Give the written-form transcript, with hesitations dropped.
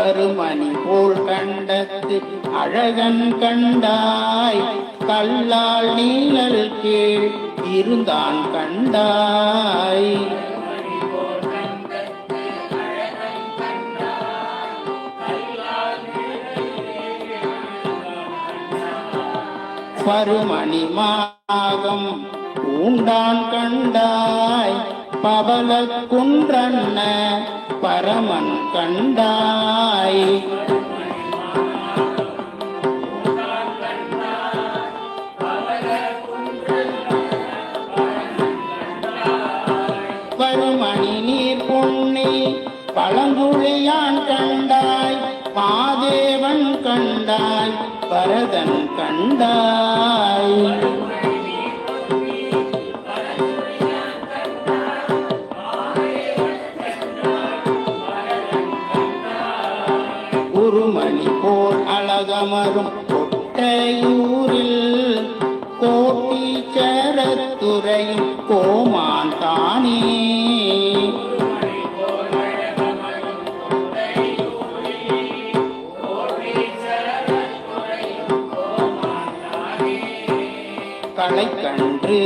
கருமணி போல் கண்டத்து அழகன் கண்டாய் கல்லால் நீழல் கீழ் இருந்தான் கண்டாய் பருமணி மாகம் பூண்டான் கண்டாய் பவள குன்றன்ன பரமன் கண்டாய் பருமணி நீர் பொன்னி பழங்குழியான் கண்டாய் மாதேவன் கண்டாய் பரதன் கண்டாய் குருமணி போல் அழகமரும் கொட்டையூரில் கோட்டீச்சரத்துறையும் கோமான் தானே களைக்கன்று